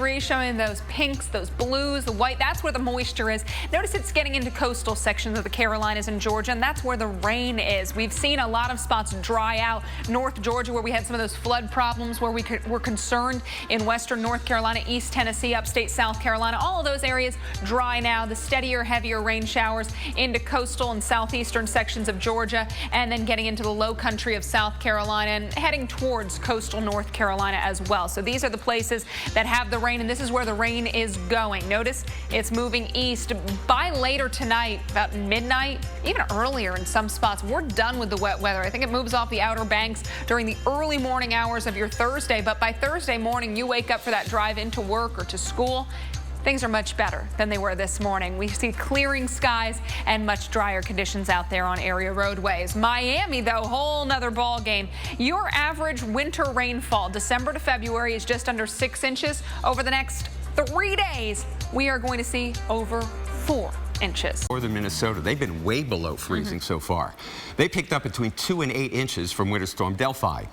tree showing those pinks, those blues, the white. That's where the moisture is. Notice it's getting into coastal sections of the Carolinas and Georgia, and that's where the rain is. We've seen a lot of spots dry out. North Georgia, where we had some of those flood problems, where were concerned in western North Carolina, East Tennessee, upstate South Carolina. All of those areas dry now. The steadier, heavier rain showers into coastal and southeastern sections of Georgia, and then getting into the low country of South Carolina and heading towards coastal North Carolina as well. So these are the places that have the rain, and this is where the rain is going. Notice it's moving east. By later tonight, about midnight, even earlier in some spots, we're done with the wet weather. I think it moves off the Outer Banks during the early morning hours of your Thursday, but by Thursday morning, you wake up for that drive into work or to school. Things are much better than they were this morning. We see clearing skies and much drier conditions out there on area roadways. Miami, though, whole nother ball game. Your average winter rainfall, December to February, is just under 6 inches. Over the next 3 days, we are going to see over 4 inches. Northern Minnesota, they've been way below freezing so far. They picked up between 2 and 8 inches from Winter Storm Delphi.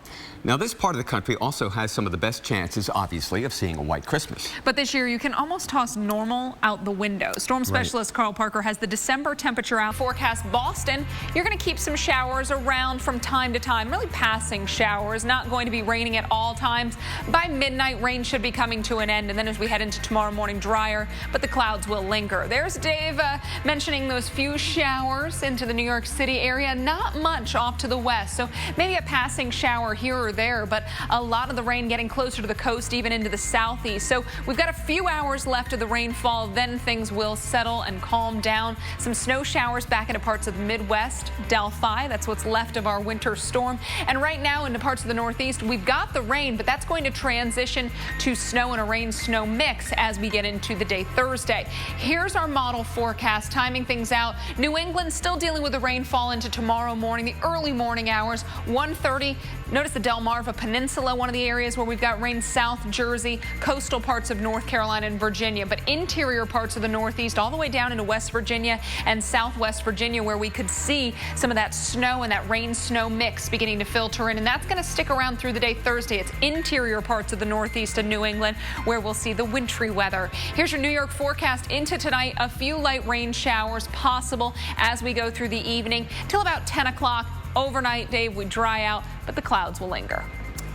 Now, this part of the country also has some of the best chances, obviously, of seeing a white Christmas. But this year, you can almost toss normal out the window. Storm specialist Carl Parker has the December temperature out. Forecast Boston, you're going to keep some showers around from time to time, really passing showers, not going to be raining at all times. By midnight, rain should be coming to an end, and then as we head into tomorrow morning, drier, but the clouds will linger. There's Dave mentioning those few showers into the New York City area, not much off to the west, so maybe a passing shower here or there, but a lot of the rain getting closer to the coast, even into the southeast. So we've got a few hours left of the rainfall, then things will settle and calm down. Some snow showers back into parts of the Midwest, Delphi, that's what's left of our winter storm. And right now into parts of the Northeast, we've got the rain, but that's going to transition to snow and a rain-snow mix as we get into the day Thursday. Here's our model forecast, timing things out. New England still dealing with the rainfall into tomorrow morning, the early morning hours, 1:30. Notice the Delmarva Peninsula, one of the areas where we've got rain, South Jersey, coastal parts of North Carolina and Virginia, but interior parts of the Northeast all the way down into West Virginia and Southwest Virginia, where we could see some of that snow and that rain-snow mix beginning to filter in, and that's going to stick around through the day Thursday. It's interior parts of the Northeast and New England where we'll see the wintry weather. Here's your New York forecast into tonight. A few light rain showers possible as we go through the evening till about 10 o'clock. Overnight, Dave, we dry out, but the clouds will linger.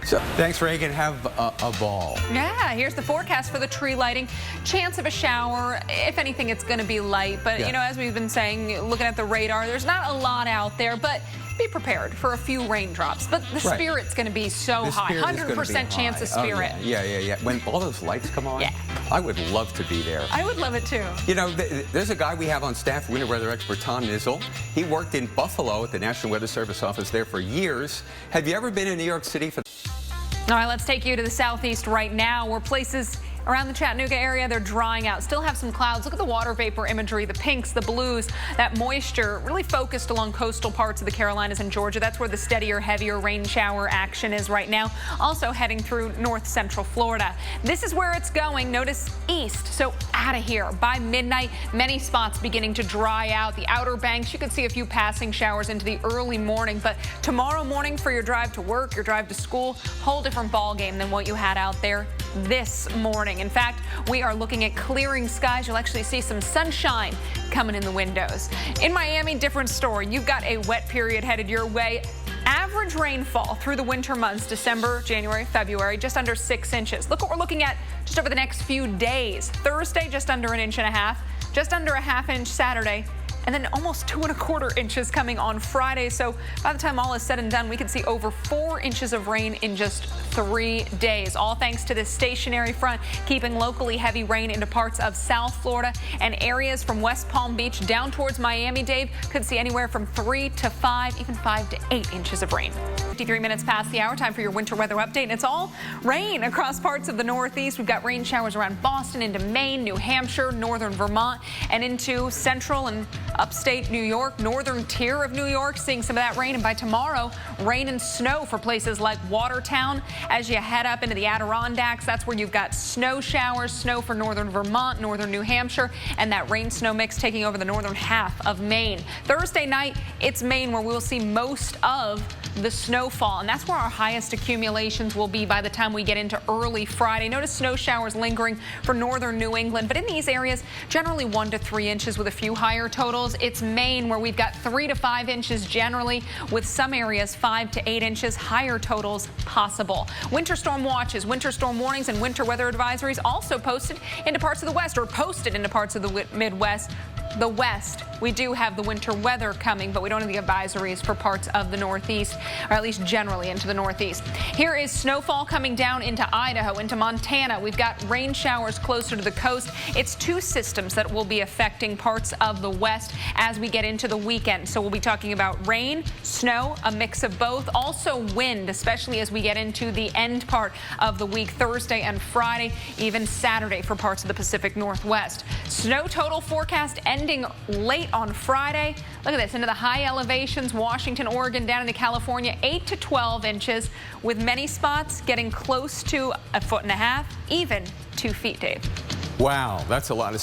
So, thanks, Reagan. Have a ball. Yeah, here's the forecast for the tree lighting. Chance of a shower. If anything, it's going to be light. But, you know, as we've been saying, looking at the radar, there's not a lot out there. But be prepared for a few raindrops. But the spirit's going to be so high. 100% chance of spirit. Oh, yeah. When all those lights come on, I would love to be there. I would love it, too. You know, there's a guy we have on staff, winter weather expert Tom Nizzle. He worked in Buffalo at the National Weather Service office there for years. Have you ever been in New York City? All right, let's take you to the southeast right now, where places around the Chattanooga area, they're drying out. Still have some clouds. Look at the water vapor imagery, the pinks, the blues, that moisture really focused along coastal parts of the Carolinas and Georgia. That's where the steadier, heavier rain shower action is right now. Also heading through north central Florida. This is where it's going. Notice east, so out of here. By midnight, many spots beginning to dry out. The Outer Banks, you could see a few passing showers into the early morning, but tomorrow morning for your drive to work, your drive to school, whole different ball game than what you had out there this morning. In fact, we are looking at clearing skies. You'll actually see some sunshine coming in the windows. In Miami, different story. You've got a wet period headed your way. Average rainfall through the winter months, December, January, February, just under 6 inches. Look what we're looking at just over the next few days. Thursday, just under 1.5 inches, just under a ½ inch Saturday, and then almost 2¼ inches coming on Friday. So by the time all is said and done, we could see over 4 inches of rain in just 3 days, all thanks to this stationary front keeping locally heavy rain into parts of South Florida, and areas from West Palm Beach down towards Miami, Dave, could see anywhere from 3 to 5, even 5 to 8 inches of rain. 53 minutes past the hour, time for your winter weather update, and it's all rain across parts of the Northeast. We've got rain showers around Boston, into Maine, New Hampshire, northern Vermont, and into central and upstate New York, northern tier of New York, seeing some of that rain. And by tomorrow, rain and snow for places like Watertown. As you head up into the Adirondacks, that's where you've got snow showers, snow for northern Vermont, northern New Hampshire, and that rain-snow mix taking over the northern half of Maine. Thursday night, it's Maine where we'll see most of the snowfall, and that's where our highest accumulations will be by the time we get into early Friday. Notice snow showers lingering for northern New England, but in these areas, generally 1 to 3 inches with a few higher totals. It's Maine where we've got 3 to 5 inches generally, with some areas 5 to 8 inches, higher totals possible. Winter storm watches, winter storm warnings, and winter weather advisories also posted into parts of the west, or posted into parts of the Midwest. The west, we do have the winter weather coming, but we don't have the advisories for parts of the northeast, or at least generally into the northeast. Here is snowfall coming down into Idaho, into Montana. We've got rain showers closer to the coast. It's 2 systems that will be affecting parts of the west as we get into the weekend. So we'll be talking about rain, snow, a mix of both. Also wind, especially as we get into the end part of the week, Thursday and Friday, even Saturday for parts of the Pacific Northwest. Snow total forecast ending late on Friday. Look at this, into the high elevations, Washington, Oregon, down into California, 8 to 12 inches, with many spots getting close to 1.5 feet, even 2 feet, Dave. Wow, that's a lot of